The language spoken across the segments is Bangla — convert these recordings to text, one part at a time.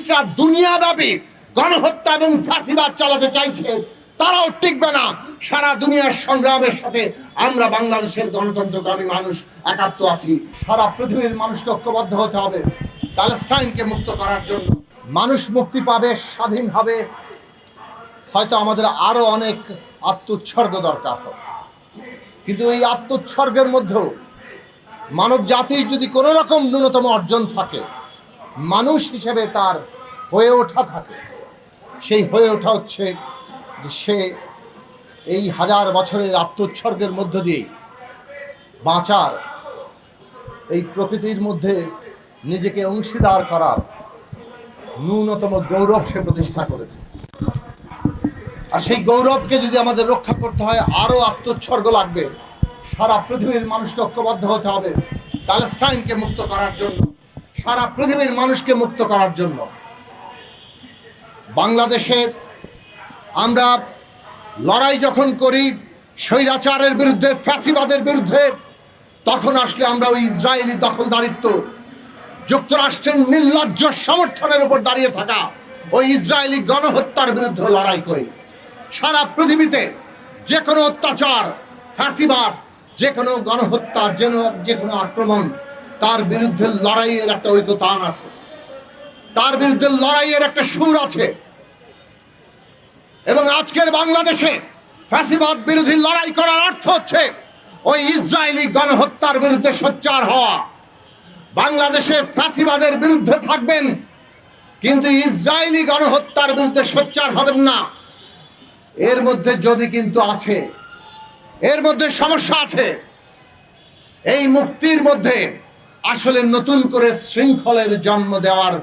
ফ্যাসিস্টরা দুনিয়াব্যাপী গণহত্যা এবং ফ্যাসিবাদ চালাতে চাইছে, তারাও টিকবে না। সারা দুনিয়ার সংগ্রামের সাথে আমরা বাংলাদেশের গণতন্ত্রকামী মানুষ একাত্ম আছি। সারা পৃথিবীর মানুষকে ঐক্যবদ্ধ হতে হবে প্যালেস্টাইনকে মুক্ত করার জন্য। মানুষ মুক্তি পাবে, স্বাধীন হবে, হয়তো আমাদের আরো অনেক আত্মোৎসর্গ দরকার হবে, কিন্তু এই আত্মোৎসর্গের মধ্যেও মানব জাতির যদি কোনো রকম ন্যূনতম অর্জন থাকে, মানুষ হিসেবে তার হয়ে ওঠা থাকে, সেই হয়ে ওঠা হচ্ছে যে সে এই হাজার বছরের আত্মোৎসর্গের মধ্য দিয়ে বাঁচার, এই প্রকৃতির মধ্যে নিজেকে অংশীদার করার ন্যূনতম গৌরব সে প্রতিষ্ঠা করেছে। আর সেই গৌরবকে যদি আমাদের রক্ষা করতে হয়, আরও আত্মোৎসর্গ লাগবে। সারা পৃথিবীর মানুষকে ঐক্যবদ্ধ হতে হবে প্যালেস্টাইনকে মুক্ত করার জন্য, সারা পৃথিবীর মানুষকে মুক্ত করার জন্য। বাংলাদেশে আমরা লড়াই যখন করি স্বৈরাচারের বিরুদ্ধে, ফ্যাসিবাদের বিরুদ্ধে, তখন আসলে আমরা ওই ইসরায়েলি দখলদারিত্ব, যুক্তরাষ্ট্রের নির্লজ্জ সমর্থনের উপর দাঁড়িয়ে থাকা ওই ইসরায়েলি গণহত্যার বিরুদ্ধে লড়াই করি। সারা পৃথিবীতে যে কোনো অত্যাচার, ফ্যাসিবাদ, যে কোনো গণহত্যা, যে কোনো আক্রমণ, তার বিরুদ্ধে লড়াইয়ের একটা ঐক্যতান আছে, তার বিরুদ্ধে লড়াইয়ের একটা সুর আছে। এবং আজকের বাংলাদেশে ফ্যাসিবাদ বিরোধী লড়াই করার অর্থ হচ্ছে ওই ইসরায়েলি গণহত্যার বিরুদ্ধে সোচ্চার হওয়া। বাংলাদেশে ফ্যাসিবাদের বিরুদ্ধে থাকবেন, কিন্তু ইসরায়েলি গণহত্যার বিরুদ্ধে সোচ্চার হবেন না। এর মধ্যে যদি কিন্তু আছে, এর মধ্যে সমস্যা আছে। এই মুক্তির মধ্যে আসলে নতুন করে শৃঙ্খলের জন্ম দেওয়ার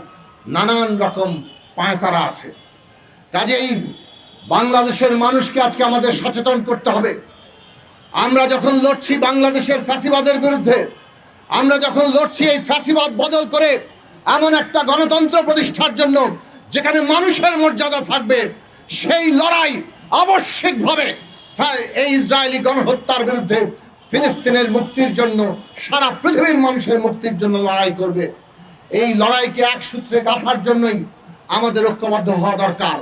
নানান রকম পায়তারা আছে। কাজেই বাংলাদেশের মানুষকে আজকে আমাদের সচেতন করতে হবে। আমরা যখন লড়ছি বাংলাদেশের ফ্যাসিবাদের বিরুদ্ধে, আমরা যখন লড়ছি এই ফ্যাসিবাদ বদল করে এমন একটা গণতন্ত্র প্রতিষ্ঠার জন্য যেখানে মানুষের মর্যাদা থাকবে, সেই লড়াই আবশ্যিকভাবে এই ইসরায়েলি গণহত্যার বিরুদ্ধে, ফিলিস্তিনের মুক্তির জন্য, সারা পৃথিবীর মানুষের মুক্তির জন্য লড়াই করবে। এই লড়াইকে এক সূত্রে গাঁথার জন্যই আমাদের ঐক্যবদ্ধ হওয়া দরকার।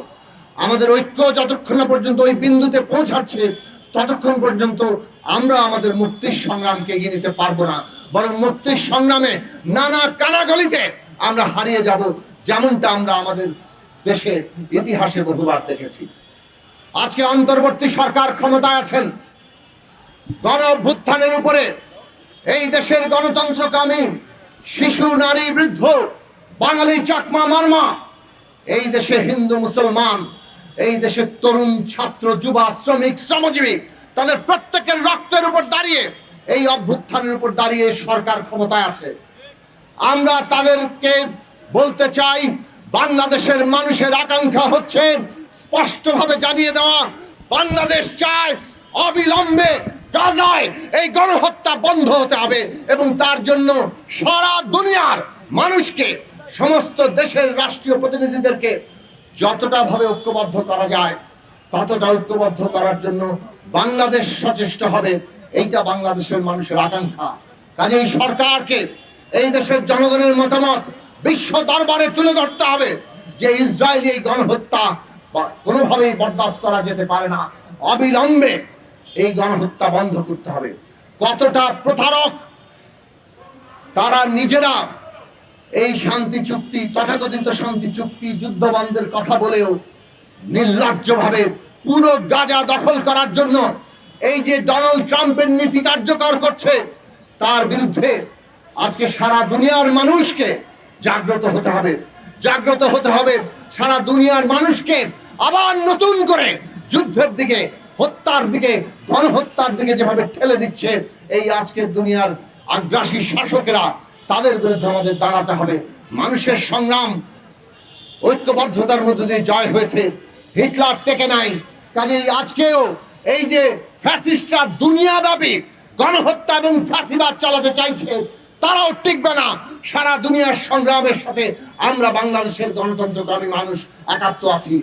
আমাদের ঐক্য যতক্ষণ না পর্যন্ত ওই বিন্দুতে পৌঁছাচ্ছে, ততক্ষণ পর্যন্ত আমরা আমাদের মুক্তির সংগ্রামকে এগিয়ে নিতে পারবো না, বরং মুক্তির সংগ্রামে নানা কানাগলিতে আমরা হারিয়ে যাব, যেমনটা আমরা আমাদের দেশের ইতিহাসে বহুবার দেখেছি। আজকে অন্তর্বর্তী সরকার ক্ষমতায় আছেন। গণ অভ্যুত্থানের উপরে এই দেশের গণতন্ত্রকামী শিশু, নারী, বৃদ্ধ, বাঙালি, চাকমা, মারমা, এই দেশে হিন্দু, মুসলমান, এই দেশের তরুণ, ছাত্র, যুবা, শ্রমিক, শ্রমজীবী, তাদের প্রত্যেকের রক্তের উপর দাঁড়িয়ে, এই অভ্যুত্থানের উপর দাঁড়িয়ে সরকার ক্ষমতায় আছে। আমরা তাদেরকে বলতে চাই, বাংলাদেশের মানুষের আকাঙ্ক্ষা হচ্ছে স্পষ্টভাবে জানিয়ে দেওয়া, বাংলাদেশ চায় অবিলম্বে গাজায় এই গণহত্যা বন্ধ হতে হবে। এবং তার জন্য সারা দুনিয়ার মানুষকে, সমস্ত দেশের রাষ্ট্রীয় প্রতিনিধিদেরকে যতটা ভাবে ঐক্যবদ্ধ করা যায়, ততটা ঐক্যবদ্ধ করার জন্য বাংলাদেশ সচেষ্ট হবে। এইটা বাংলাদেশের মানুষের আকাঙ্ক্ষা। কাজে এই সরকারকে, এই দেশের জনগণের মতামত বিশ্ব দরবারে তুলে ধরতে হবে যে ইসরায়েলি এই গণহত্যা কোনোভাবেই বরদাস্ত করা যেতে পারে না। অবিলম্বে এই গণহত্যা বন্ধ করতে হবে। কতটা প্রতারক তারা নিজেরা এই শান্তি চুক্তি, তথাকথিত শান্তি চুক্তি, যুদ্ধ বন্ধের কথা বলেও নির্লজ্জভাবে পুরো গাজা দখল করার জন্য এই যে ডোনাল্ড ট্রাম্পের নীতি কার্যকর করছে, তার বিরুদ্ধে আজকে সারা দুনিয়ার মানুষকে জাগ্রত হতে হবে। জাগ্রত হতে হবে। সারা দুনিয়ার মানুষকে আবার নতুন করে যুদ্ধের দিকে, হত্যার দিকে, গণহত্যার দিকে যেভাবে ঠেলে দিচ্ছে এই আজকের দুনিয়ার আগ্রাসী শাসকেরা, তাদের বিরুদ্ধে আমাদের দাঁড়াতে হবে। মানুষের সংগ্রাম ঐক্যবদ্ধতার মধ্যে দিয়ে জয় হয়েছে, হিটলার টেকে নাই। কাজেই আজকেও এই যে ফ্যাসিস্টরা দুনিয়াব্যাপী গণহত্যা এবং ফ্যাসিবাদ চালাতে চাইছে, তারাও টিকবে না। সারা দুনিয়ার সংগ্রামের সাথে আমরা বাংলাদেশের গণতন্ত্রকামী মানুষ একাত্ম আছি।